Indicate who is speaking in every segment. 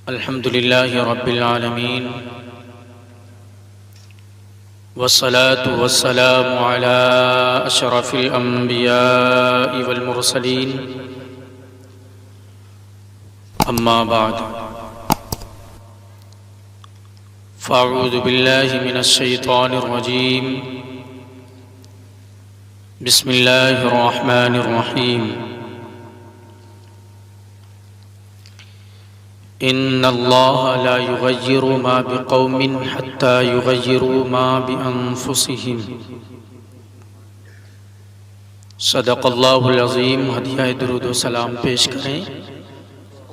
Speaker 1: الحمد لله رب العالمين والصلاة والسلام على أشرف الأنبياء والمرسلين أما بعد فأعوذ بالله من الشيطان الرجيم بسم الله الرحمن الرحيم إن الله لا يغير ما بقوم حتى يغيروا ما بأنفسهم صدق اللہ العظیم۔ ہدیہ درود و سلام پیش کریں۔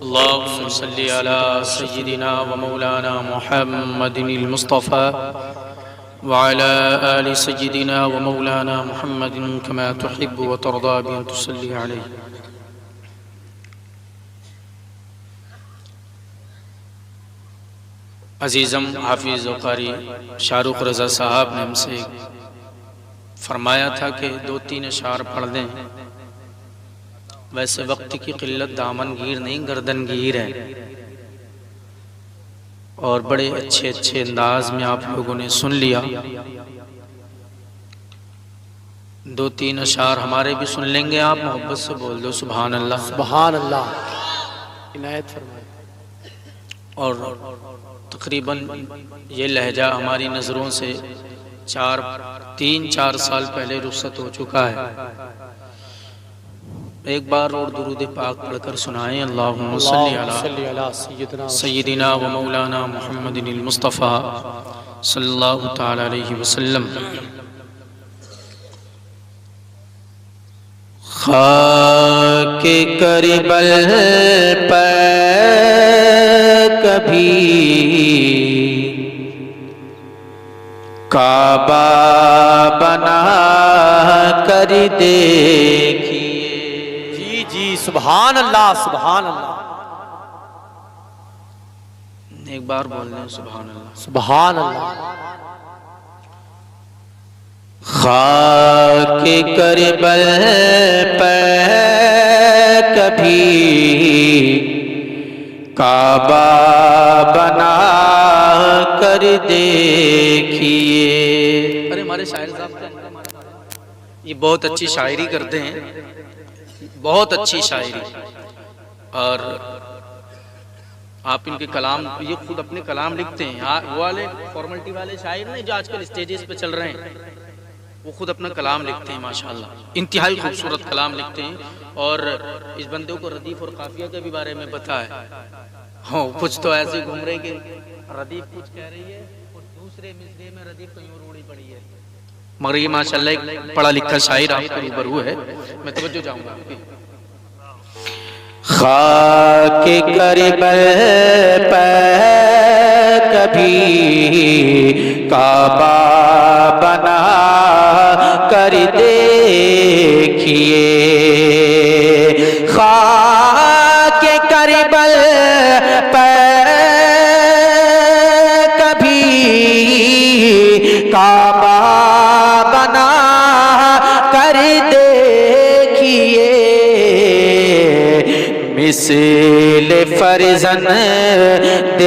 Speaker 1: اللہم صلی علی سیدنا و مولانا محمد المصطفى وعلى آل سيدنا ومولانا محمد كما تحب وترضى بأن تصلي عليه۔ عزیزم حافظ و قاری شاہ رخ رضا صاحب نے ہم سے فرمایا تھا کہ 2-3 اشعار پڑھ دیں۔ ویسے وقت کی قلت دامن گیر نہیں گردن گیر ہے، اور بڑے اچھے انداز میں آپ لوگوں نے سن لیا۔ 2-3 اشعار ہمارے بھی سن لیں گے، آپ محبت سے بول دو سبحان اللہ
Speaker 2: سبحان اللہ، عنایت فرمائے۔
Speaker 1: اور تقریباً یہ لہجہ ہماری نظروں سے 3-4 سال پہلے رخصت ہو چکا ہے۔ ایک بار اور درود پاک پڑھ کر سنائیں۔ اللہم صلی علی سیدنا و مولانا محمد المصطفى صلی اللہ تعالی علیہ وسلم۔ خاک کربل پر کبھی کعبہ بنا کر دیکھیے۔
Speaker 2: جی سبحان اللہ سبحان اللہ،
Speaker 1: ایک بار بول لیں سبحان اللہ
Speaker 2: سبحان اللہ۔
Speaker 1: خاک کربل پر کبھی کعبہ بنا کر دیکھیے۔ ارے ہمارے شاعر صاحب یہ بہت اچھی شاعری کرتے ہیں، بہت اچھی شاعری، اور آپ ان کے کلام، یہ خود اپنے کلام لکھتے ہیں۔ وہ والے فارملٹی والے شاعر نہیں جو آج کل اسٹیجز پہ چل رہے ہیں، وہ خود اپنا کلام لکھتے ہیں ماشاءاللہ، انتہائی خوبصورت کلام لکھتے ہیں۔ اور اس بندے کو ردیف اور قافیہ کے بھی بارے میں پتہ ہے۔ ہاں کچھ تو ایسے گھوم رہے کہ ردیف کچھ کہہ رہی ہے اور دوسرے مصرے میں ردیف کہیں اور اڑی پڑی ہے، مگر یہ ماشاءاللہ ایک پڑھا لکھا شاعر آپ کے روبرو ہے۔ میں توجہ چاہوں گا آپ کی۔ خاک کربل پر کبھی کعبہ بنا کر دیکھیے۔ خاک کربل پر کبھی کعبہ بنا کر دیکھیے۔ مثل فرزند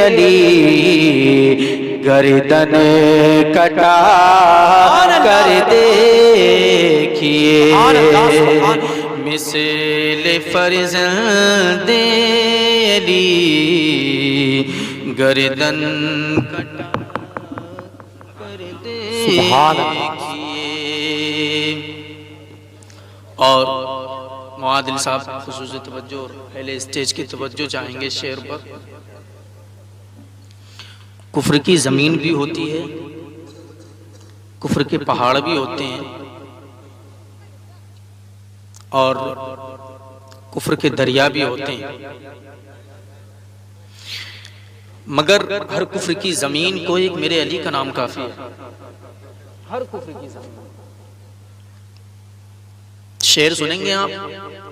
Speaker 1: علی گردن کٹا کر دیکھیے۔ مثل فرزند علی گردن کٹا کر دیکھیے۔ اور معادل صاحب خصوصی توجہ اور پہلے اسٹیج کی توجہ چاہیں گے شعر پر۔ کفر کی زمین بھی ہوتی ہے، کفر کے پہاڑ بھی ہوتے ہیں، اور کفر کے دریا بھی ہوتے ہیں، مگر ہر کفر کی زمین کو ایک میرے علی کا نام کافی ہے۔ ہر کفر کی زمین۔ شعر سنیں گے آپ،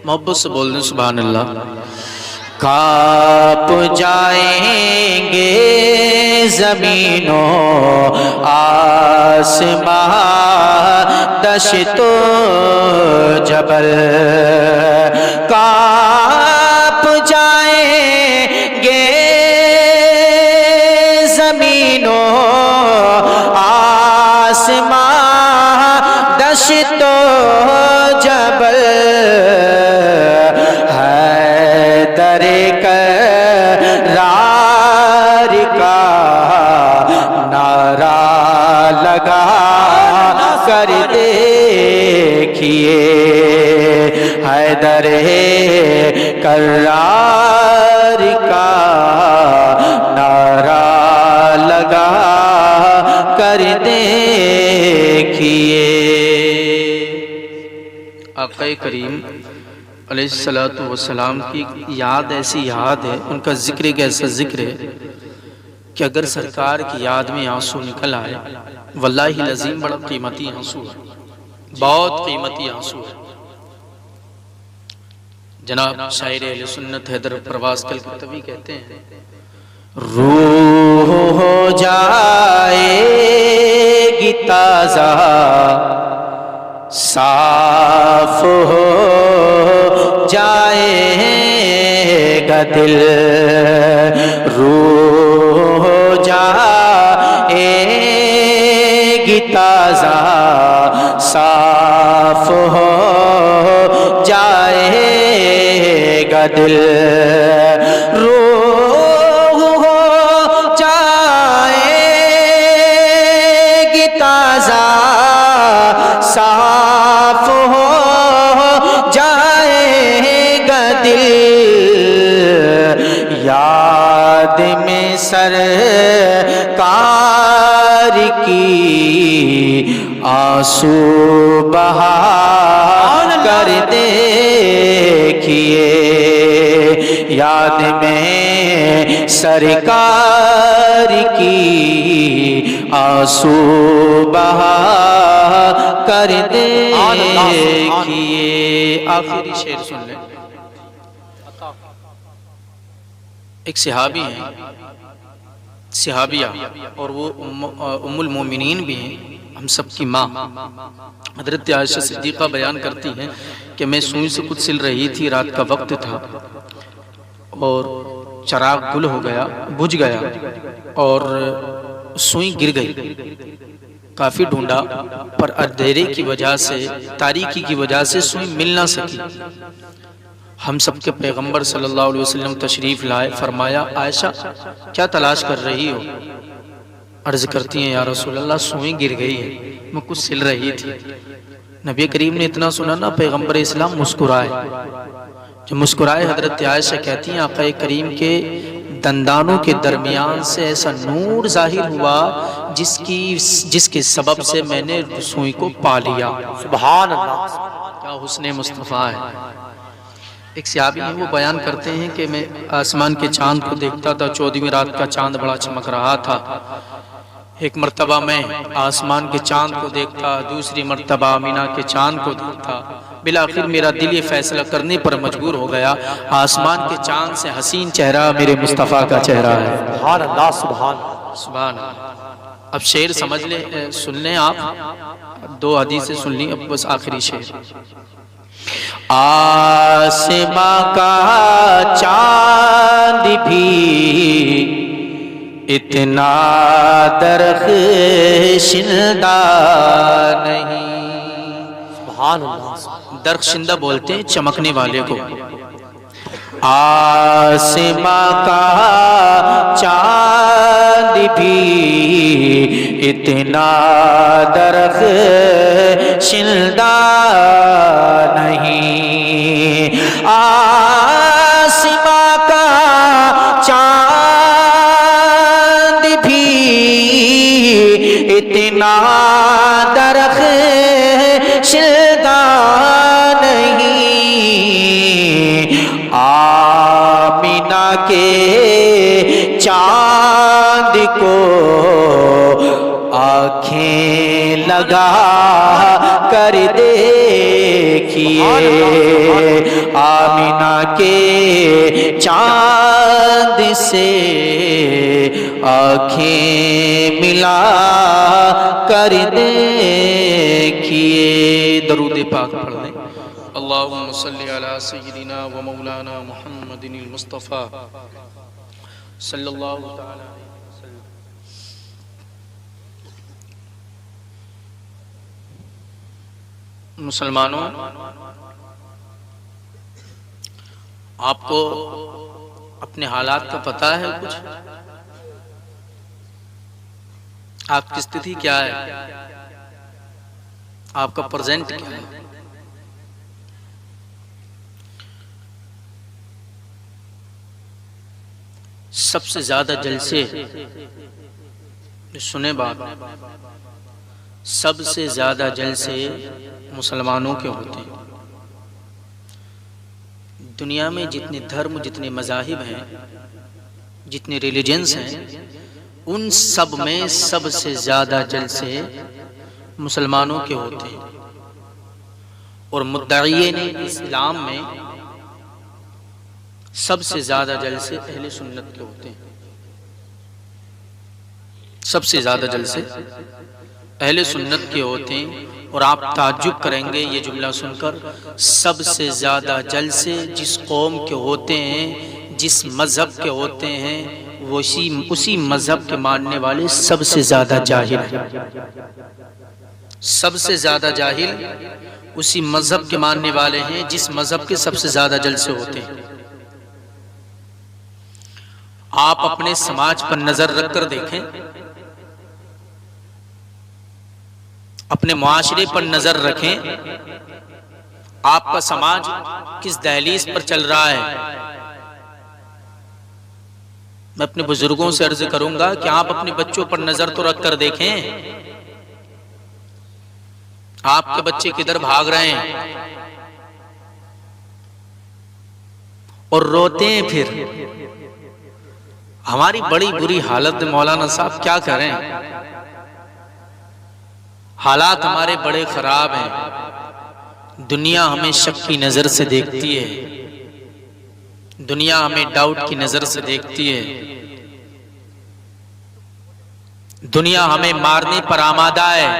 Speaker 1: محبت سے بول دیں سبحان اللہ۔ کانپ جائیں گے زمین و آسمان، دشت و جبل حیدر کرار کا نعرہ لگا کر دیکھیے۔ آقا کریم علیہ الصلوۃ والسلام کی یاد ایسی یاد ہے، ان کا ذکر ایک ایسا ذکر ہے کہ اگر سرکار کی یاد میں آنسو نکل آئے، واللہ العظیم بڑا قیمتی آنسو ہے، بہت قیمتی آنسو ہے۔ جناب شاعر اہل سنت حیدر پرواز کلکتوی کہتے ہیں، روح ہو جائے گی تازہ، صاف ہو جائے گا دل، روح ہو جائے گی تازہ، صاف ہو جائے گا دل، روح ہو جائے گی تازہ، صاف ہو جائے گا دل، یاد میں سرکار کی آنسو بہا کر دیکھیے، یاد میں سرکار کی آنسو بہا کر دیکھیے۔ آخری شعر سن لیں۔ ایک صحابی ہیں، صحابیہ، اور وہ ام المومنین بھی ہیں، ہم سب کی ماں حضرت عائشہ صدیقہ بیان کرتی ہیں کہ میں سوئی سے کچھ سل رہی تھی، رات کا وقت تھا اور چراغ گل ہو گیا، بجھ گیا اور سوئی گر گئی، کافی ڈھونڈا پر اندھیرے کی وجہ سے، تاریکی کی وجہ سے سوئی مل نہ سکی۔ ہم سب کے پیغمبر صلی اللہ علیہ وسلم تشریف لائے، فرمایا عائشہ کیا تلاش کر رہی ہو؟ عرض کرتی ہیں یا رسول اللہ سوئی گر گئی ہے، میں کچھ سل رہی تھی۔ نبی کریم نے اتنا سنا نا، پیغمبر اسلام مسکرائے، جو مسکرائے حضرت عائشہ کہتی ہیں آقا کریم کے دندانوں کے درمیان سے ایسا نور ظاہر ہوا جس کے سبب سے میں نے سوئی کو پا لیا۔
Speaker 2: سبحان اللہ۔
Speaker 1: کیا حسن مصطفیٰ ہے۔ ایک صحابی ہیں، وہ بیان کرتے ہیں کہ میں آسمان کے چاند کو دیکھتا تھا، 14ویں رات کا چاند بڑا چمک رہا تھا، ایک مرتبہ میں آسمان کے چاند کو دیکھتا، دوسری مرتبہ آمینہ کے چاند کو دیکھتا، بالآخر میرا دل یہ فیصلہ کرنے پر مجبور ہو گیا آسمان کے چاند سے حسین چہرہ میرے مصطفیٰ کا چہرہ ہے۔
Speaker 2: سبحان اللہ، سبحان
Speaker 1: سبحان اللہ۔ اب شعر سمجھ لیں، سن لیں آپ، 2 حدیثیں سن لیں، اب بس آخری شعر۔ آسماں کا چاند بھی اتنا درخشندہ نہیں۔
Speaker 2: سبحان اللہ۔
Speaker 1: درخشندہ بولتے ہیں چمکنے والے کو۔ آسماں کا چاند بھی اتنا درخشندہ نہیں، آسماں کا چاند بھی اتنا درخشندہ نہیں، آمینہ کے چاند کو آنکھیں لگا کر دیکھیے، آمینہ کے چاند سے آنکھیں ملا کر دیکھیے۔ درود پاک پڑھ لیں۔ اللہم صلی علی سیدنا و مولانا محمد المصطفیٰ صلی اللہ تعالی علیہ وسلم۔ مسلمانوں، آپ کو اپنے حالات کا پتہ ہے کچھ؟ آپ کی استھتی کیا ہے؟ آپ کا پریزنٹ کیا ہے؟ سب سے زیادہ جلسے، سنیں بات، سب سے زیادہ جلسے مسلمانوں کے ہوتے ہیں۔ دنیا میں جتنے دھرم، جتنے مذاہب ہیں، جتنے ریلیجنز ہیں، ان سب میں سب سے زیادہ جلسے مسلمانوں کے ہوتے ہیں، اور مدعیین اسلام میں سب سے زیادہ جلسے اہل سنت کے ہوتے ہیں۔ سب سے زیادہ جلسے اہل سنت کے ہوتے ہیں، اور آپ تعجب کریں گے یہ جملہ سن کر، سب سے زیادہ جلسے جس قوم کے ہوتے ہیں، جس مذہب کے ہوتے ہیں، اسی مذہب کے ماننے والے سب سے زیادہ جاہل ہیں۔ سب سے زیادہ جاہل اسی مذہب کے ماننے والے ہیں جس مذہب کے سب سے زیادہ جلسے ہوتے ہیں۔ آپ اپنے سماج پر نظر رکھ کر دیکھیں، اپنے معاشرے پر نظر رکھیں، آپ کا سماج کس دہلیز پر چل رہا ہے۔ میں اپنے بزرگوں سے عرض کروں گا کہ آپ اپنے بچوں پر نظر تو رکھ کر دیکھیں، آپ کے بچے کدھر بھاگ رہے ہیں اور روتے ہیں۔ پھر ہماری بڑی بری حالت، مولانا صاحب کیا کریں، حالات ہمارے بڑے خراب ہیں۔ دنیا ہمیں شک کی نظر سے دیکھتی ہے، دنیا ہمیں ڈاؤٹ کی نظر سے دیکھتی ہے، دنیا ہمیں مارنے پر آمادہ ہے۔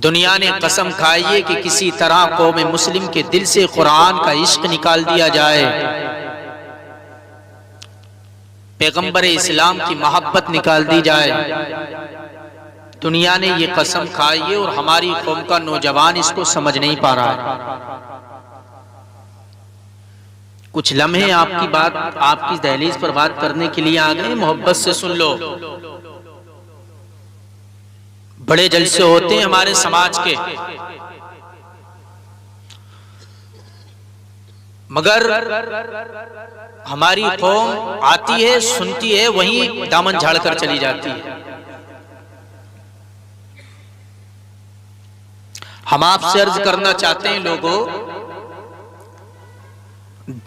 Speaker 1: دنیا نے قسم کھائی ہے کہ کسی طرح قوم مسلم کے دل سے قرآن کا عشق نکال دیا جائے، پیغمبر اسلام کی محبت نکال دی جائے۔ دنیا نے یہ قسم کھائی ہے، اور ہماری قوم کا نوجوان اس کو سمجھ نہیں پا رہا ہے۔ کچھ لمحے آپ کی بات، آپ کی دہلیز پر بات کرنے کے لیے آ گئے، محبت سے سن لو۔ بڑے جلسے ہوتے ہیں ہمارے سماج کے، مگر ہماری قوم آتی ہے، سنتی ہے، وہیں دامن جھاڑ کر چلی جاتی ہے۔ ہم آپ سے عرض کرنا چاہتے ہیں لوگوں،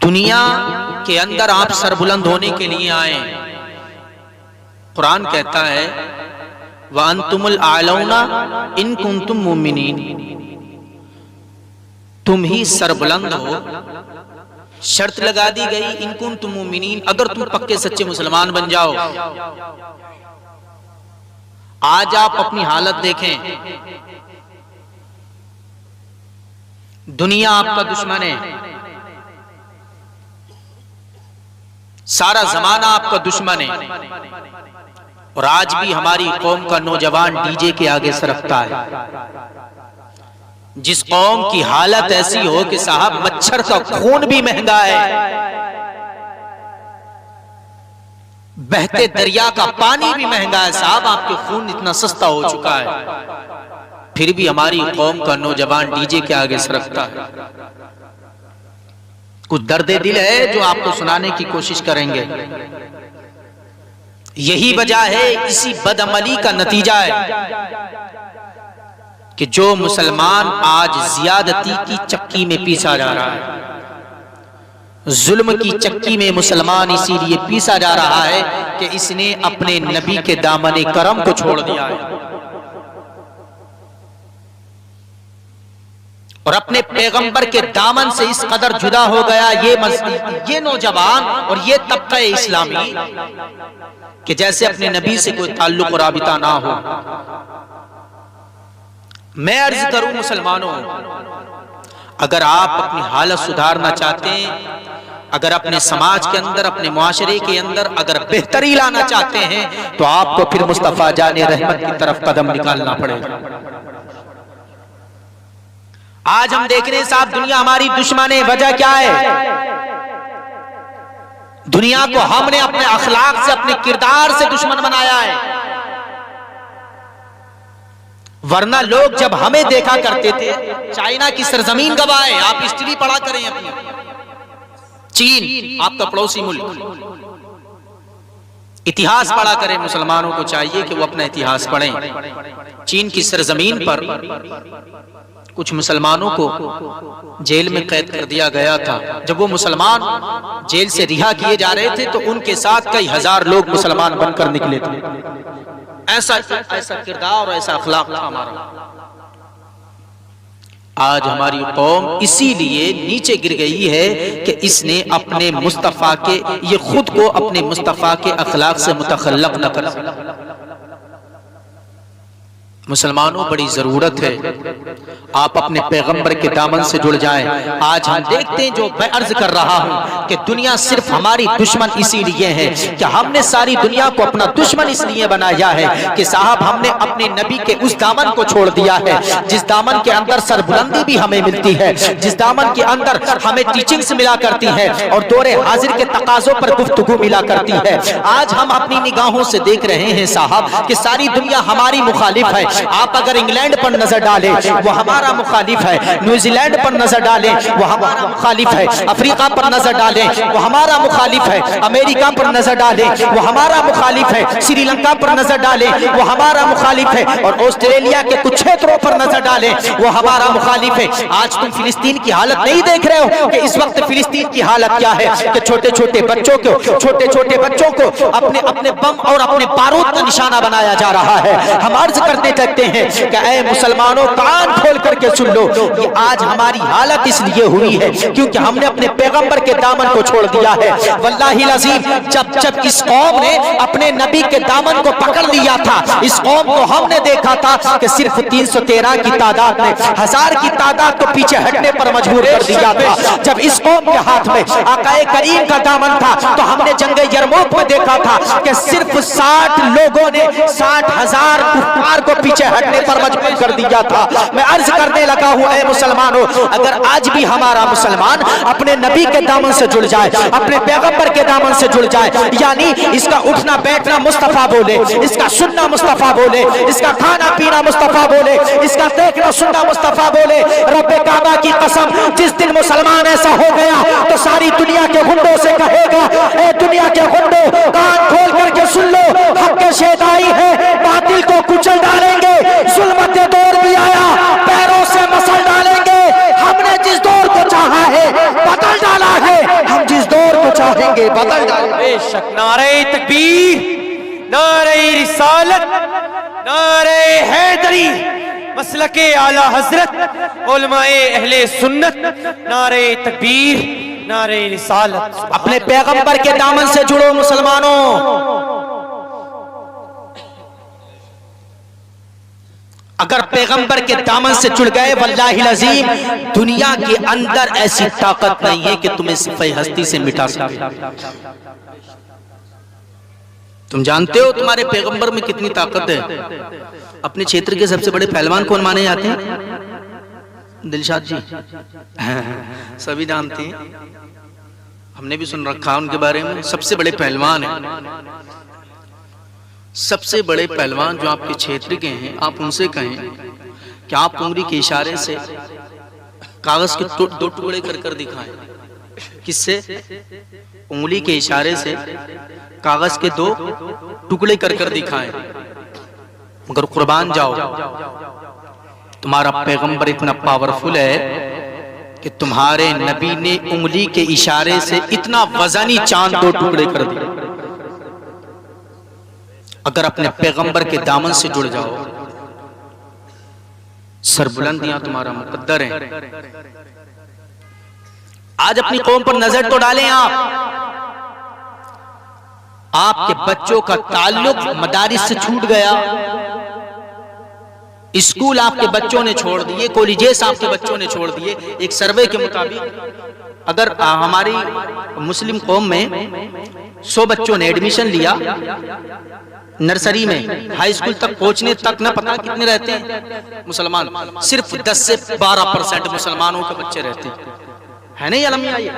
Speaker 1: دنیا کے اندر آپ سربلند ہونے کے لیے آئیں۔ قرآن کہتا ہے وَأَنْتُمُ الْأَعْلَوْنَ إِن كُنْتُم مُؤْمِنِينَ، تم ہی سربلند ہو۔ شرط لگا دی گئی ان کنتم مؤمنین، اگر تم پکے سچے مسلمان بن جاؤ۔ آج آپ اپنی حالت دیکھیں، دنیا آپ کا دشمن ہے، سارا زمانہ آپ کا دشمن ہے، اور آج بھی ہماری قوم کا نوجوان ڈی جے کے آگے سرکتا ہے۔ جس قوم کی حالت ایسی ہو کہ صاحب مچھر کا خون بھی مہنگا ہے، بہتے دریا کا پانی بھی مہنگا ہے، صاحب آپ کے خون اتنا سستا ہو چکا ہے، پھر بھی ہماری قوم کا نوجوان ڈی جے کے آگے سرکتا ہے۔ کچھ درد دل ہے جو آپ کو سنانے کی کوشش کریں گے۔ یہی وجہ ہے، اسی بدعملی کا نتیجہ ہے کہ جو مسلمان آج زیادتی کی چکی میں پیسا جا رہا ہے، ظلم کی چکی میں مسلمان اسی لیے پیسا جا رہا ہے کہ اس نے اپنے نبی کے دامن کرم کو چھوڑ دیا ہے، اور اپنے پیغمبر کے دامن سے اس قدر جدا ہو گیا یہ نوجوان اور یہ طبقہ اسلامی کہ جیسے اپنے نبی سے کوئی تعلق اور رابطہ نہ ہو۔ میں عرض کروں مسلمانوں، اگر آپ اپنی حالت سدھارنا چاہتے ہیں، اگر اپنے سماج کے اندر، اپنے معاشرے کے اندر اگر بہتری لانا چاہتے ہیں، تو آپ کو پھر مصطفیٰ جان رحمت کی طرف قدم نکالنا پڑے گا۔ آج ہم دیکھ رہے ہیں صاحب دنیا ہماری دشمن ہے، وجہ کیا ہے؟ دنیا کو ہم نے اپنے اخلاق سے، اپنے کردار سے دشمن بنایا ہے، ورنہ لوگ جب ہمیں دیکھا کرتے تھے، چائنا کی سرزمین گواہ ہے، آپ ہسٹری پڑھا کریں اپنی، چین آپ کا پڑوسی ملک، اتہاس پڑھا کریں، مسلمانوں کو چاہیے کہ وہ اپنا اتہاس پڑھیں۔ چین کی سرزمین پر کچھ مسلمانوں کو جیل میں قید کر دیا گیا تھا۔ جب وہ مسلمان جیل سے رہا کیے جا رہے تھے تو ان کے ساتھ کئی ہزار لوگ مسلمان بن کر نکلے تھے۔ ایسا کردار اور ایسا اخلاق تھا ہمارا۔ آج ہماری قوم اسی لیے نیچے گر گئی ہے کہ اس نے اپنے مصطفیٰ کے، یہ خود کو اپنے مصطفیٰ کے اخلاق سے متخلق نہ کر سکا۔ مسلمانوں بڑی ضرورت ہے آپ اپنے پیغمبر کے دامن سے جڑ جائیں۔ آج ہم دیکھتے ہیں، جو میں عرض کر رہا ہوں کہ دنیا صرف ہماری دشمن اسی لیے ہے کہ ہم نے ساری دنیا کو اپنا دشمن اس لیے بنایا ہے کہ صاحب ہم نے اپنے نبی کے اس دامن کو چھوڑ دیا ہے جس دامن کے اندر سربلندی بھی ہمیں ملتی ہے، جس دامن کے اندر ہمیں ٹیچنگز ملا کرتی ہے اور دور حاضر کے تقاضوں پر گفتگو ملا کرتی ہے۔ آج ہم اپنی نگاہوں سے دیکھ رہے ہیں صاحب کہ ساری دنیا ہماری مخالف ہے۔ آپ اگر انگلینڈ پر نظر ڈالیں وہ ہمارا مخالف ہے، نیوزی لینڈ پر نظر ڈالیں وہ ہمارا مخالف ہے، افریقہ پر نظر ڈالیں وہ ہمارا مخالف ہے، امریکہ پر نظر ڈالیں وہ ہمارا مخالف ہے، سری لنکا پر نظر ڈالیں وہ ہمارا مخالف ہے، اور آسٹریلیا کے کچھ چھیتروں پر نظر ڈالیں وہ ہمارا مخالف ہے۔ آج تم فلسطین کی حالت نہیں دیکھ رہے ہو کہ اس وقت فلسطین کی حالت کیا ہے کہ چھوٹے چھوٹے بچوں کو اپنے بم اور اپنے بارود کا نشانہ بنایا جا رہا ہے۔ ہم عرض کرتے ہیں کہ اے مسلمانوں کان کھول کر کے سن لو، یہ آج ہماری حالت اس لیے ہوئی ہے کیونکہ ہم نے اپنے پیغمبر کے دامن کو چھوڑ دیا ہے۔ واللہ العظیم جب اس قوم نے اپنے نبی کے دامن کو پکڑ لیا تھا، اس قوم کو ہم نے دیکھا تھا کہ صرف 313 کی تعداد میں 1000 کی تعداد کو پیچھے ہٹنے پر مجبور کر دیا تھا۔ جب اس قوم کے ہاتھ میں آقا کریم کا دامن تھا تو ہم نے جنگ یرموک میں دیکھا تھا کہ صرف 60 لوگوں نے 60,000 کفار کو پیچھے ہٹنے پر مجبور کر دیا تھا۔ میں عرض کرنے لگا ہوں اے مسلمانوں، اگر آج بھی ہمارا مسلمان اپنے نبی کے دامن سے جڑ جائے، اپنے پیغمبر کے دامن سے جڑ جائے، یعنی اس کا اٹھنا بیٹھنا مصطفیٰ بولے، اس کا سننا مصطفیٰ بولے، اس کا کھانا پینا مصطفیٰ بولے، اس کا دیکھنا سننا مصطفیٰ بولے، رب کعبہ کی قسم جس دن مسلمان ایسا ہو گیا تو ساری دنیا کے غنڈوں سے کہے گا، اے دنیا کے غنڈوں کان کھول کر کے سن لو، حق کے شیدائی ہے، باطل کو کچل ڈالیں گے، ظلمت دور بھی آیا پیروں سے مسل ڈالیں گے۔ ہم نے جس دور کو چاہا ہے بدل ڈالا ہے، ہم جس دور کو چاہیں گے بدل ڈالیں گے۔
Speaker 2: بے شک نعرہ تکبیر، نعرہ رسالت، نعرہ حیدری، مسلک اعلی حضرت، علماء اہل سنت، نعرہ تکبیر، نعرہ رسالت۔
Speaker 1: اپنے پیغمبر کے دامن سے جڑو مسلمانوں۔ اگر پیغمبر کے دامن سے جڑ گئے واللہ العظیم دنیا کے اندر ایسی طاقت نہیں ہے کہ تمہیں صفحہ ہستی سے مٹا سکے۔ تم جانتے ہو تمہارے پیغمبر میں کتنی طاقت ہے؟ اپنے چھیتر کے سب سے بڑے پہلوان کون مانے جاتے ہیں؟ دلشاد جی سبھی جانتے ہیں، ہم نے بھی سن رکھا ان کے بارے میں، سب سے بڑے پہلوان ہیں۔ سب سے بڑے پہلوان جو آپ کے چھیتر کے ہیں، آپ ان سے کہیں کہ آپ انگلی کے اشارے سے کاغذ کے 2 ٹکڑے کر کر دکھائیں۔ کس سے؟ انگلی کے اشارے سے کاغذ کے 2 ٹکڑے کر کر دکھائیں۔ مگر قربان جاؤ، تمہارا پیغمبر اتنا پاورفل ہے کہ تمہارے نبی نے انگلی کے اشارے سے اتنا وزنی چاند 2 ٹکڑے کر دیا۔ اگر اپنے پیغمبر کے دامن سے جڑ جاؤ، سربلندیاں تمہارا مقدر ہیں۔ آج اپنی قوم پر نظر تو ڈالیں آپ کے بچوں کا تعلق مدارس سے چھوٹ گیا، اسکول آپ کے بچوں نے چھوڑ دیے، کالجز آپ کے بچوں نے چھوڑ دیے۔ ایک سروے کے مطابق اگر ہماری مسلم قوم میں 100 بچوں نے ایڈمیشن لیا نرسری میں، ہائی اسکول تک پہنچنے تک نہ پتہ کتنے رہتے ہیں مسلمان، صرف 10 سے 12% مسلمانوں کے بچے رہتے ہیں۔ ہے نہیں علمیہ؟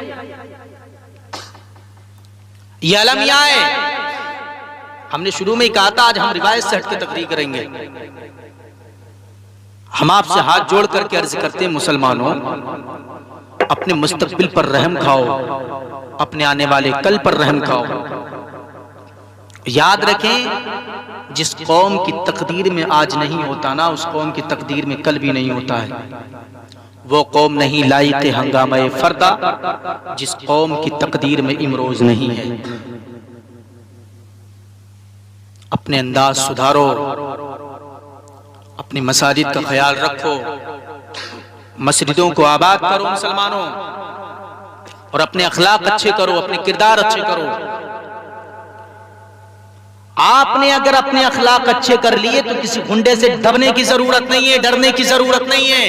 Speaker 1: یہ علمیہ ہے۔ ہم نے شروع میں ہی کہا تھا آج ہم روایت سے ہٹ کے تقریر کریں گے۔ ہم آپ سے ہاتھ جوڑ کر کے عرض کرتے ہیں مسلمانوں، اپنے مستقبل پر رحم کھاؤ، اپنے آنے والے کل پر رحم کھاؤ۔ یاد رکھیں جس قوم کی تقدیر میں آج نہیں ہوتا نا، اس قوم کی تقدیر میں کل بھی نہیں ہوتا ہے۔ وہ قوم نہیں لائق ہنگامہ فردا جس قوم کی تقدیر میں امروز نہیں ہے۔ اپنے انداز سدھارو، اپنی مساجد کا خیال رکھو، مسجدوں کو آباد کرو مسلمانوں، اور اپنے اخلاق اچھے کرو، اپنے کردار اچھے کرو۔ آپ نے اگر اپنے اخلاق اچھے کر لیے تو کسی گنڈے سے دبنے کی ضرورت نہیں ہے، ڈرنے کی ضرورت نہیں ہے۔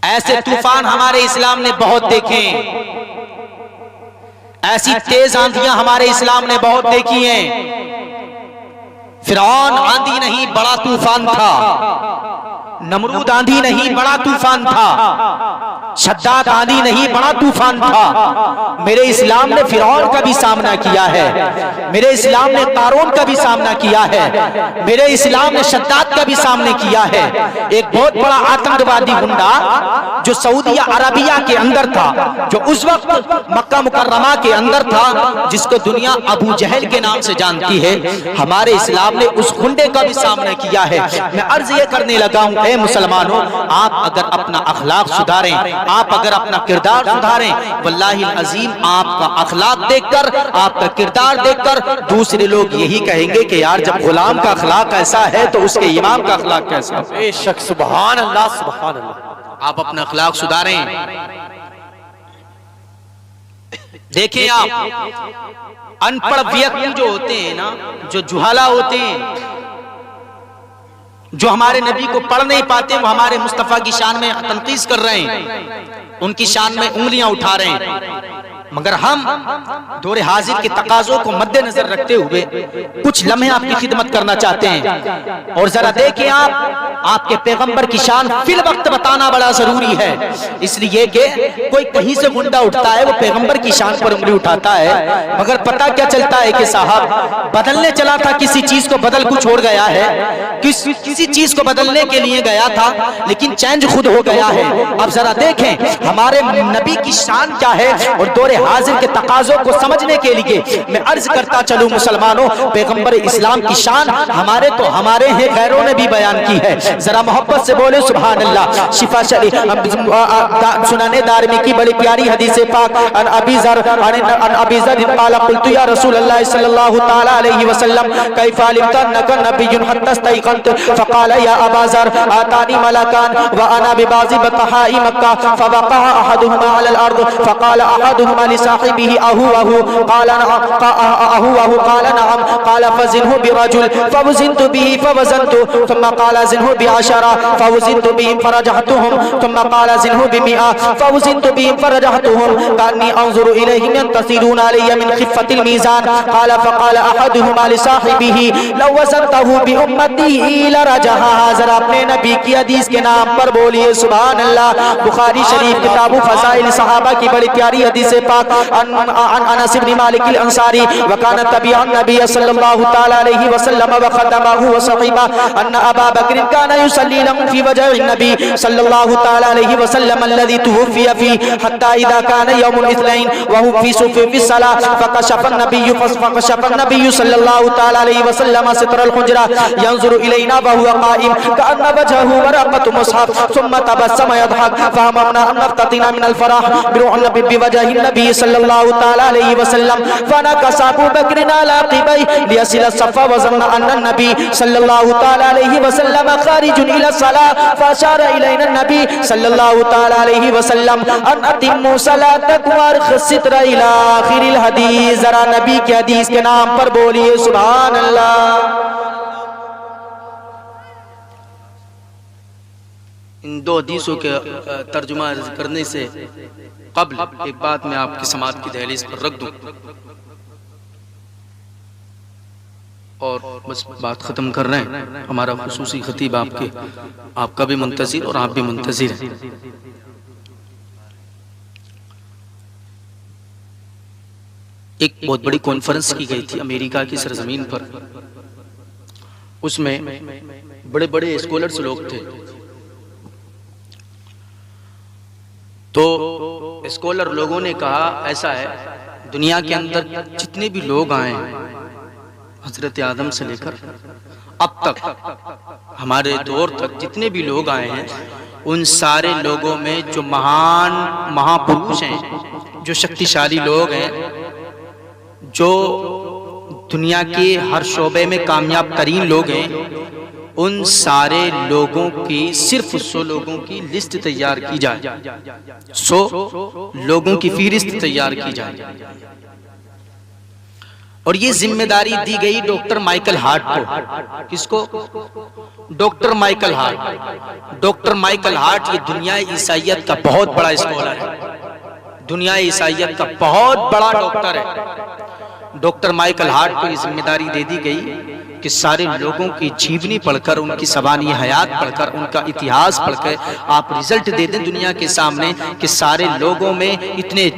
Speaker 1: ایسے طوفان ہمارے اسلام نے بہت دیکھے، ایسی تیز آندھیاں ہمارے اسلام نے بہت دیکھی ہیں۔ فرعون آندھی نہیں بڑا طوفان تھا، نمرود آندھی نہیں بڑا طوفان تھا، شداد آندھی نہیں بڑا طوفان تھا۔ میرے اسلام نے فرعون کا بھی سامنا کیا ہے، میرے اسلام نے قارون کا بھی سامنا کیا ہے، میرے اسلام نے شداد کا بھی سامنا کیا ہے۔ ایک بہت بڑا آتنکوادی گنڈا جو سعودی عربیہ کے اندر تھا، جو اس وقت مکہ مکرمہ کے اندر تھا، جس کو دنیا ابو جہل کے نام سے جانتی ہے، ہمارے اسلام نے اس گنڈے کا بھی سامنا کیا ہے۔ میں عرض یہ کرنے لگا ہوں اے مسلمانوں، آپ اگر اپنا اخلاق سدھاریں، آپ اگر اپنا کردار سدھاریں، واللہ العظیم آپ کا اخلاق دیکھ کر، آپ کا کردار دیکھ کر دوسرے لوگ یہی کہیں گے کہ یار جب غلام کا اخلاق ایسا ہے تو اس کے امام کا اخلاق کیسا ہے۔
Speaker 2: بے شک، سبحان اللہ سبحان اللہ۔
Speaker 1: آپ اپنا اخلاق سدھاریں۔ دیکھیں آپ ان پڑھ ویکتی جو ہوتے ہیں نا، جو جہالا ہوتے ہیں، جو ہمارے نبی کو پڑھ نہیں پاتے، وہ ہمارے مصطفیٰ کی شان میں تنقیص کر رہے ہیں، ان کی شان میں انگلیاں اٹھا رہے ہیں۔ مگر ہم دور حاضر کے تقاضوں کو مد نظر رکھتے ہوئے کچھ لمحے آپ کی خدمت کرنا چاہتے ہیں۔ اور ذرا دیکھیں آپ کے پیغمبر کی شان فی الوقت بتانا بڑا ضروری ہے، اس لیے کہ کوئی کہیں سے گنڈا اٹھتا ہے وہ پیغمبر کی شان پر انگلی اٹھاتا ہے، مگر پتہ کیا چلتا ہے کہ صاحب بدلنے چلا تھا کسی چیز کو، بدل کچھ چھوڑ گیا ہے، کسی چیز کو بدلنے کے لیے گیا تھا لیکن چینج خود ہو گیا ہے۔ اب ذرا دیکھیں ہمارے نبی کی شان کیا ہے، اور دور حاضر کے تقاضوں کو سمجھنے کے لیے میں عرض کرتا چلوں مسلمانوں، پیغمبر اسلام کی شان ہمارے ہیں، غیروں نے بھی بیان کی ہے۔ ذرا محبت سے بولے سبحان اللہ۔ شفا شریف سنن دارمی کی بڑی پیاری حدیث پاک، ان ابی ذر قال قلت یا رسول اللہ صلی اللہ تعالی علیہ وسلم کیف علمت انک نبی حتی استيقنت فقال یا ابا ذر آتانی ملکان وانا ببعض بطحاء مکہ فوقع احدهما على الارض فقال احدهما لصاحبه اهو قال نعم قال فزنه برجل فوزنت به فوزنت ثم قال زنه بعشرة فوزنت بهم فرجحتهم ثم قال زنه بمئة فوزنت بهم فرجحتهم كأني انظر اليهم ينتصرون علي من خفة الميزان قال فقال احدهما لصاحبه لو وزنته بامتي لرجحها۔ ذرا اپنے نبی کی حدیث کے نام پر بولیے سبحان اللہ۔ بخاری شریف کتاب فضائل صحابہ کی بڑی پیاری حدیث پاک، عن انس بن مالک الانصاری وكان تبع النبي صلى الله تعالى عليه وسلم وخدمه وصحبه ان ابا بكر كان يصلي لهم في وجه النبي صلى الله تعالى عليه وسلم الذي توفي فيه حتى اذا كان يوم الاثنين وهو في صف في الصلاه فكشف النبي صلى الله تعالى عليه وسلم ستر الحجره ينظر الينا وهو قائم كأن وجهه ورقة مصحف ثم تبسم يضحك فهممنا ان نفتتن من الفرح بوجه النبي صلى الله تعالى عليه وسلم فنكس ابو بكر على عقبيه ليصل الصف وظن ان النبي صلى الله تعالى عليه وسلم خارج الى الصلاه فاشار الينا النبي صلى الله تعالى عليه وسلم ان اتموا صلاتكم وارخوا الستر الى اخر الحديث۔ ذرا نبی کی حدیث کے نام پر بولیے سبحان اللہ۔ ان دو حدیثوں کے ترجمہ کرنے سے قبل ایک بات میں آپ کی سماعت کی دہلیز پر رکھ دوں اور بس بات ختم کر رہے ہیں۔ ہمارا خصوصی خطیب آپ کا بھی منتظر اور آپ بھی منتظر ہیں۔ ایک بہت بڑی کانفرنس کی گئی تھی امریکہ کی سرزمین پر، اس میں بڑے بڑے اسکولرز لوگ تھے، تو اسکالر لوگوں نے کہا ایسا ہے، دنیا کے اندر جتنے بھی لوگ آئے ہیں حضرت آدم سے لے کر اب تک ہمارے دور تک جتنے بھی لوگ آئے ہیں، ان سارے لوگوں میں جو مہا پروش ہیں، جو شکتیشالی لوگ ہیں، جو دنیا کے ہر شعبے میں کامیاب ترین لوگ ہیں، ان سارے لوگوں کی صرف 100 لوگوں کی لسٹ تیار کی جائے، 100 لوگوں کی فہرست تیار کی جائے، اور یہ ذمہ داری دی گئی ڈاکٹر مائیکل ہارٹ کو۔ کس کو؟ Doctor Michael Hart. Doctor Michael Hart یہ دنیا عیسائیت کا بہت بڑا اسکالر ہے، دنیا عیسائیت کا بہت بڑا ڈاکٹر ہے۔ ڈاکٹر مائیکل ہارٹ کو یہ ذمہ داری دے دی گئی کہ سارے لوگوں کی جیونی پڑھ کر، ان کی سوانح حیات پڑھ کر، ان کا اتہاس پڑھ کر آپ رزلٹ دے دیں دنیا کے سامنے کہ سارے لوگوں میں اتنے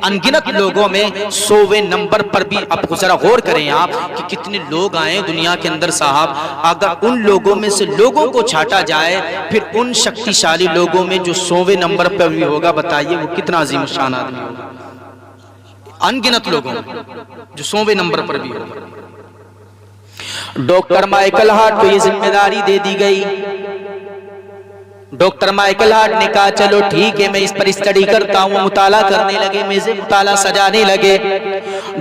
Speaker 1: انگنت لوگوں میں 100ویں نمبر پر بھی اب ذرا غور کریں آپ کہ کتنے لوگ آئے دنیا کے اندر صاحب، اگر ان لوگوں میں سے لوگوں کو چھانٹا جائے پھر ان شکتیشالی لوگوں میں جو 100ویں نمبر پر بھی ہوگا، بتائیے وہ کتنا عظیم الشان آدمی ہوگا، انگنت لوگوں جو 100ویں نمبر پر بھی ہوگا۔ ڈاکٹر مائیکل ہارٹ کو یہ ذمہ داری دے دی گئی۔ ڈاکٹر مائیکل ہارٹ نے کہا چلو ٹھیک ہے، میں اس پر اسٹڈی کرتا ہوں، مطالعہ کرنے لگے، میزیں مطالعہ سجانے لگے۔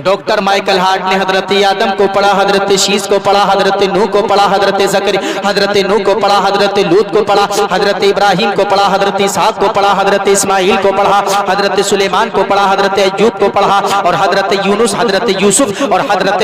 Speaker 1: ڈاکٹر مائیکل ہارٹ نے حضرت آدم کو پڑھا، حضرت شیس کو پڑھا، حضرت نوح کو پڑھا، حضرت نوح کو پڑھا، حضرت لوط کو پڑھا، حضرت ابراہیم کو پڑھا، حضرت اسحاق کو پڑھا، حضرت اسماعیل کو پڑھا، حضرت سلیمان کو پڑھا، حضرت ایوب کو پڑھا، اور حضرت یونس، حضرت یوسف، اور حضرت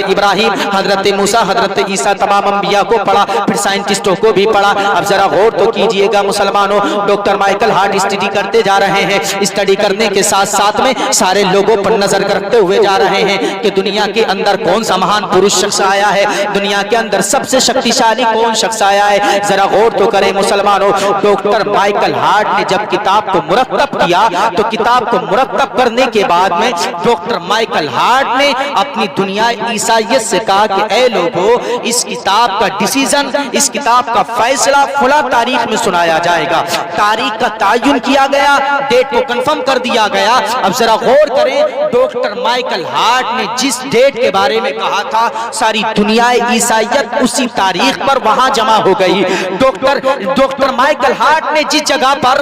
Speaker 1: ابراہیم، حضرت موسیٰ، حضرت عیسیٰ، تمام انبیاء کو پڑھا، پھر سائنٹسٹوں کو بھی پڑھا۔ اب ذرا غور تو کیجئے گا مسلمانوں، ڈاکٹر مائیکل ہارٹ اسٹڈی کرتے جا رہے ہیں، اسٹڈی کرنے کے ساتھ ساتھ میں سارے لوگوں پر نظر کرتے ہوئے جا رہے ہیں کہ دنیا کے اندر کون سا مہان پروش شخص آیا ہے، دنیا کے اندر سب سے شکتیشالی کون شخص آیا ہے۔ ذرا غور تو کریں مسلمانوں، ڈاکٹر مائیکل ہارٹ نے جب کتاب کو مرتب کیا تو کتاب کو مرتب کرنے کے بعد میں ڈاکٹر مائیکل ہارٹ نے اپنی دنیا عیسائیت سے کہا کہ اے لوگوں، اس کتاب کا ڈیسیژن، اس کتاب کا فیصلہ فلاں تاریخ میں سنایا جائے گا۔ تاریخ کا تعین کیا گیا، ڈیٹ کو کنفرم کر دیا گیا۔ اب ذرا غور کریں، ڈاکٹر مائیکل ہارٹ نے جس ڈیٹ کے بارے میں کہا تھا، ساری دنیا عیسائیت اسی تاریخ پر وہاں جمع ہو گئی۔ ڈاکٹر مائیکل ہارٹ نے جس جگہ پر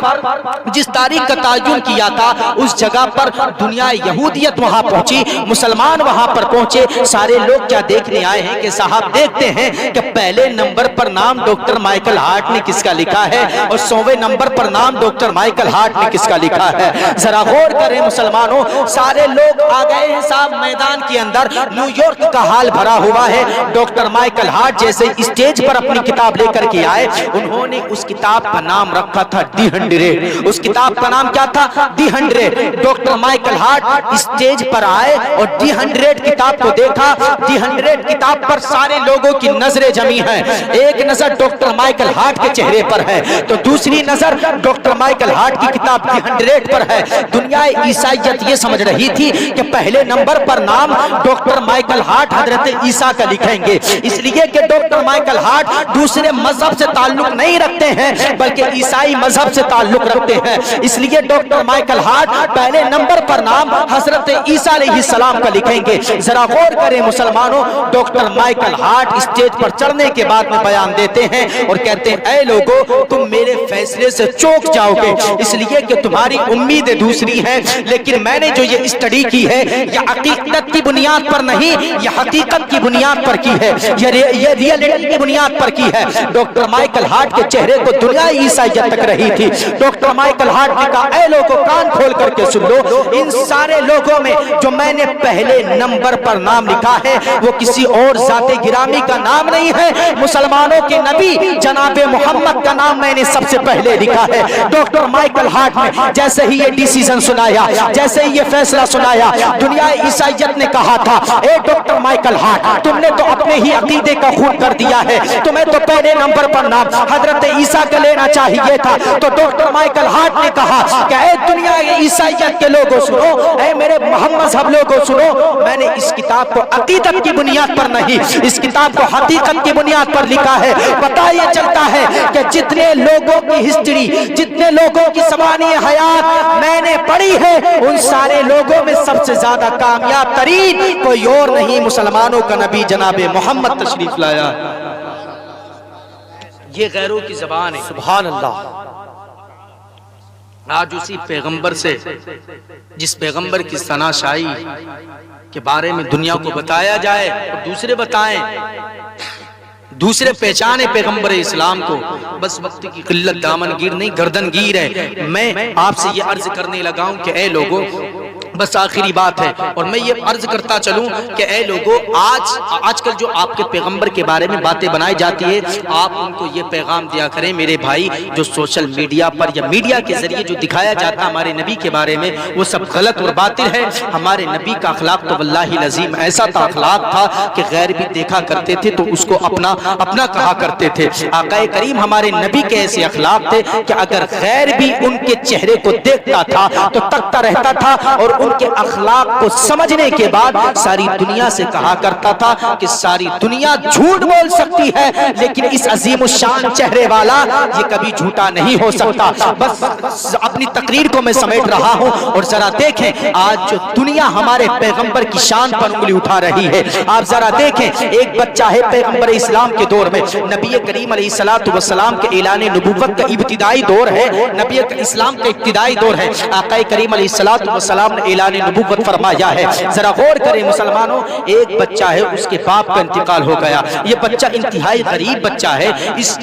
Speaker 1: جس تاریخ کا تعین کیا تھا، اس جگہ پر دنیا یہودیت وہاں پہنچی، مسلمان وہاں پر پہنچے۔ سارے لوگ کیا دیکھنے آئے ہیں کہ صاحب دیکھتے ہیں کہ پہلے نمبر پر نام ڈاکٹر مائیکل ہارٹ نے کس کا لکھا ہے اور 100ویں نمبر پر نام ڈاکٹر مائیکل ہارٹ نے کس کا لکھا ہے۔ ذرا غور کریں مسلمانوں، سارے لوگ آ گئے ہیں صاحب میدان کے اندر، نیو یارک کا حال بھرا ہوا ہے۔ ڈاکٹر مائیکل ہارٹ جیسے اسٹیج پر اپنی کتاب لے کر کے آئے، انہوں نے اس کتاب کا نام رکھا تھا دی 100۔ اس کتاب کا نام کیا تھا؟ دی 100۔ ڈاکٹر مائیکل ہارٹ اسٹیج پر آئے اور دی 100 کتاب کو دیکھا۔ دی 100 کتاب پر سارے لوگوں کی نظریں جمی ہیں۔ ایک نظر ڈاکٹر مائیکل ہارٹ کے چہرے پر ہے تو دوسری نظر ڈاکٹر مائیکل ہارٹ کی کتاب دی 100 پر ہے۔ دنیا عیسائیت یہ سمجھ رہی تھی کہ پہلے نمبر پر نام ڈاکٹر مائیکل ہارٹ حضرت عیسیٰ کا لکھیں گے، اس لیے کہ ڈاکٹر مائیکل ہارٹ دوسرے مذہب سے تعلق نہیں رکھتے ہیں بلکہ عیسائی مذہب سے تعلق رکھتے ہیں، اس لیے ڈاکٹر مائیکل ہارٹ پہلے نمبر پر نام حضرت عیسیٰ علیہ السلام کا لکھیں گے۔ ذرا غور کریں مسلمانوں، ڈاکٹر مائیکل ہارٹ اسٹیج پر چڑھنے کے بعد میں بیان دیتے ہیں اور کہتے ہیں اے لوگوں، تم میرے فیصلے سے چوک جاؤ گے، اس لیے کہ تمہاری امیدیں دوسری ہیں، لیکن میں نے جو یہ اسٹڈی کی ہے یہ حقیقت کی بنیاد پر نہیں، یہ حقیقت کی بنیاد پر کی ہے، یہ ریئلٹی کی بنیاد پر کی ہے۔ ڈاکٹر مائیکل ہارٹ کے چہرے کو دنیا عیسائیت تک رہی تھی۔ ڈاکٹر مائیکل ہارٹ نے کہا اے لوگوں کان کھول کر کے سن لو، ان سارے لوگوں میں جو میں نے پہلے نمبر پر نام لکھا ہے وہ کسی اور ذات گرامی کا نام نہیں ہے، مسلمانوں کے نبی جناب محمد کا نام میں نے سب سے پہلے لکھا ہے۔ ڈاکٹر مائیکل ہارٹ نے جیسے ہی یہ ڈیسیژن سنایا، جیسے ہی یہ فیصلہ سنایا، دنیا عیسائیت نے کہا تھا اے ڈاکٹر مائیکل ہارٹ، تم نے تو اپنے ہی عقیدے کا خون کر دیا ہے، تمہیں تو پہلے نمبر پر نام حضرت عیسیٰ کا لینا چاہیے تھا۔ تو ڈاکٹر مائیکل ہارٹ نے کہا کہ اے دنیا عیسائیت کے لوگوں سنو، اے میرے محمد صاحب لوگوں سنو، میں نے اس کتاب کو عقیدت کی بنیاد پر نہیں، اس کتاب کو حقیقت کی بنیاد پر لکھا ہے۔ پتہ یہ چلتا ہے کہ جتنے لوگوں کی ہسٹری، جتنے لوگوں کی سوانح حیات
Speaker 3: کھڑی ہے ان سارے لوگوں میں سب سے زیادہ کامیاب ترین کوئی اور نہیں، مسلمانوں کا نبی جناب محمد تشریف لایا۔
Speaker 1: یہ غیروں کی زبان ہے۔
Speaker 2: سبحان اللہ۔
Speaker 1: آج اسی پیغمبر سے، جس پیغمبر کی ثنا شائی کے بارے میں دنیا کو بتایا جائے اور دوسرے بتائیں، دوسرے پہچانے پیغمبر اسلام کو، بس وقت کی قلت دامن گیر نہیں گردن گیر ہے۔ میں آپ سے یہ عرض کرنے لگا ہوں کہ اے لوگوں، بس آخری بات ہے، اور میں یہ عرض کرتا چلوں کہ اے لوگوں، آج کل جو آپ کے پیغمبر کے بارے میں باتیں بنائی جاتی ہے، آپ ان کو یہ پیغام دیا کریں میرے بھائی، جو سوشل میڈیا پر یا میڈیا کے ذریعے جو دکھایا جاتا ہمارے نبی کے بارے میں، وہ سب غلط اور باطل ہے۔ ہمارے نبی کا اخلاق تو واللہ العظیم ایسا تھا، اخلاق تھا کہ غیر بھی دیکھا کرتے تھے تو اس کو اپنا کہا کرتے تھے۔ آقا کریم ہمارے نبی کے ایسے اخلاق تھے کہ اگر غیر بھی ان کے چہرے کو دیکھتا تھا تو تکتا رہتا تھا، اور ان کے اخلاق کو سمجھنے کے بعد ساری دنیا سے کہا کرتا تھا کہ ساری دنیا جھوٹ بول سکتی ہے لیکن اس عظیم الشان چہرے والا یہ کبھی جھوٹا نہیں ہو سکتا۔ بس اپنی تقریر کو میں سمیٹ رہا ہوں، اور ذرا دیکھیں آج جو دنیا ہمارے پیغمبر کی شان پر انگلی اٹھا رہی ہے، آپ ذرا دیکھیں، ایک بچہ ہے پیغمبر اسلام کے دور میں، نبی کریم علیہ السلام کے اعلان نبوت کا ابتدائی دور ہے، نبی اسلام کا ابتدائی دور ہے، آقا کریم علیہ السلام نے اعلان نبوت فرمایا ہے۔ ذرا غور کریں مسلمانوں، ایک بچہ ہے، اس کے باپ کا انتقال ہو گیا، یہ بچہ انتہائی غریب بچہ ہے،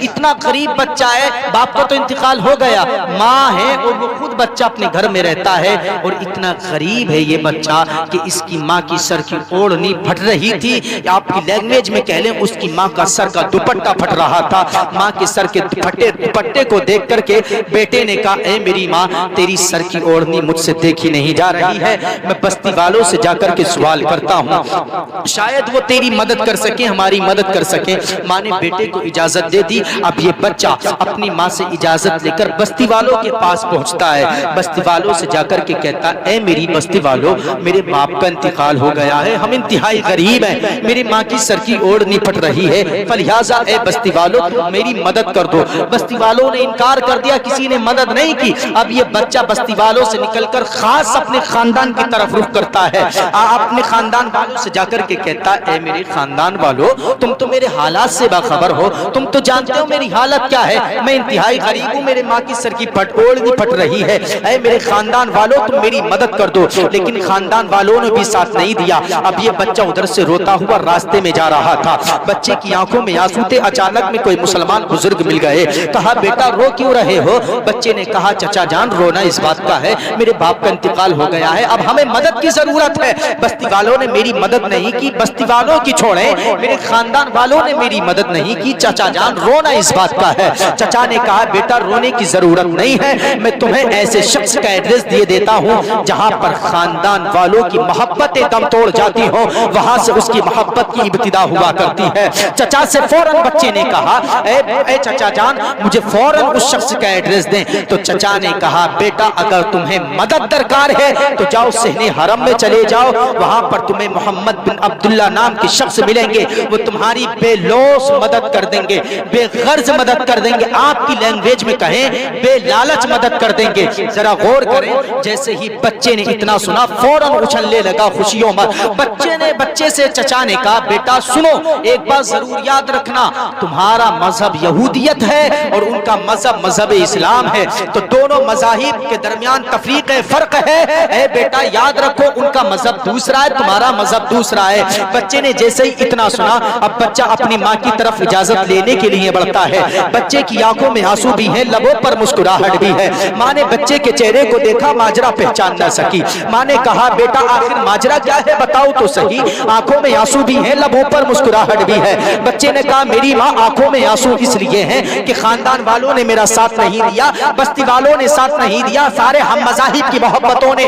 Speaker 1: اتنا غریب بچہ ہے، باپ کا تو انتقال ہو گیا، ماں ہے اور وہ خود بچہ اپنے گھر میں رہتا ہے، اور اتنا غریب ہے یہ بچہ کہ اس کی ماں کی سر کی اوڑھنی پھٹ رہی تھی، آپ کی لینگویج میں کہہ لیں اس کی ماں کا سر کا دوپٹہ پھٹ رہا تھا۔ ماں کے سر کے دوپٹے کو دیکھ کر کے بیٹے نے کہا اے میری ماں، تیری سر کی اوڑھنی مجھ سے دیکھی نہیں جا رہی ہے، میں بستی والوں سے جا کر کے سوال کرتا ہوں، شاید وہ تیری مدد کر سکیں، ہماری مدد کر سکیں۔ ماں نے بیٹے کو اجازت دے دی۔ اب یہ بچہ اپنی ماں سے اجازت لے کر بستی والوں کے پاس پہنچتا ہے، بستی والوں سے جا کر کے کہتا اے میری بستی والوں، میرے باپ کا انتقال ہو گیا ہے، ہم انتہائی غریب ہیں، میری ماں کی سر کی اوڑھنی پھٹ رہی ہے، فلہذا اے بستی والوں تم میری مدد کر دو۔ بستی والوں نے انکار کر دیا، کسی نے مدد نہیں کی۔ اب یہ بچہ بستی والوں سے نکل کر خاص اپنے خاندان کی طرف رخ کرتا ہے، اپنے خاندان والوں سے جا کر کے کہتا ہے اے میرے خاندان والوں، تم تو میرے حالات سے باخبر ہو، تم تو جانتے ہو میری حالت کیا ہے، میں انتہائی غریب ہوں، میرے ماں کی سر کی اوڑھنی پھٹ رہی ہے، اے میرے خاندان والوں تم میری مدد کر دو۔ لیکن خاندان والوں نے بھی ساتھ نہیں دیا۔ اب یہ بچہ ادھر سے روتا ہوا راستے میں جا رہا تھا، بچے کی آنکھوں میں آنسو تھے، اچانک میں کوئی مسلمان بزرگ مل گئے، کہا بیٹا رو کیوں رہے ہو؟ بچے نے کہا چچا جان رونا اس بات کا ہے، میرے باپ کا انتقال ہو گیا ہے، اب ہمیں مدد کی ضرورت ہے، بستی والوں نے میری مدد نہیں کی، بستی والوں کی چھوڑیں، میرے خاندان والوں نے میری مدد نہیں کی، چچا جان رونا اس بات کا ہے۔ چچا نے کہا بیٹا رونے کی ضرورت نہیں ہے، میں تمہیں ایسے شخص کا ایڈریس دیے دیتا ہوں جہاں پر خاندان والوں کی محبتیں دم توڑ جاتی ہوں، وہاں سے اس کی محبت کی ابتدا ہوا کرتی ہے۔ چچا سے فوراً بچے نے کہا اے چچا جان مجھے فوراً اس شخص کا ایڈریس دیں، تو چچا نے کہا بیٹا اگر تمہیں مدد درکار ہے تو جاؤ صحن حرم میں چلے جاؤ، وہاں پر تمہیں محمد بن عبداللہ نام کے شخص ملیں گے، وہ تمہاری بے لوث مدد کر دیں گے، بے غرض مدد کر دیں گے، آپ کی لینگویج میں کہیں بے لالچ مدد کر دیں گے۔ ذرا غور کریں، جیسے ہی بچے نے اتنا سنا فوراً اچھلنے لگا خوشیوں میں۔ بچے سے چچا نے کہا بیٹا سنو ایک بات ضرور یاد رکھنا، تمہارا مذہب یہودیت ہے اور ان کا مذہب اسلام ہے، تو دونوں مذاہب کے درمیان تفریق فرق ہے، اے بیٹا یاد رکھو ان کا مذہب دوسرا ہے، تمہارا مذہب دوسرا ہے۔ بچے نے جیسے ہی اتنا سنا، اب بچہ اپنی ماں کی طرف اجازت لینے کے لیے بڑھتا ہے، بچے کی آنکھوں میں آنسو بھی ہیں، لبوں پر مسکراہٹ بھی ہے۔ ماں نے بچے کے چہرے کو دیکھا، ماجرا پہچان نہ سکی، ماں نے کہا بیٹا آخر ماجرا کیا ہے بتاؤ تو صحیح، آنکھوں میں آنسو بھی ہیں، لبوں پر مسکراہٹ بھی ہے۔ بچے نے کہا میری ماں آنکھوں میں آنسو اس لیے ہیں کہ خاندان والوں نے میرا ساتھ نہیں دیا، بستی والوں نے ساتھ نہیں دیا، سارے ہم مذاہب کی محبتوں نے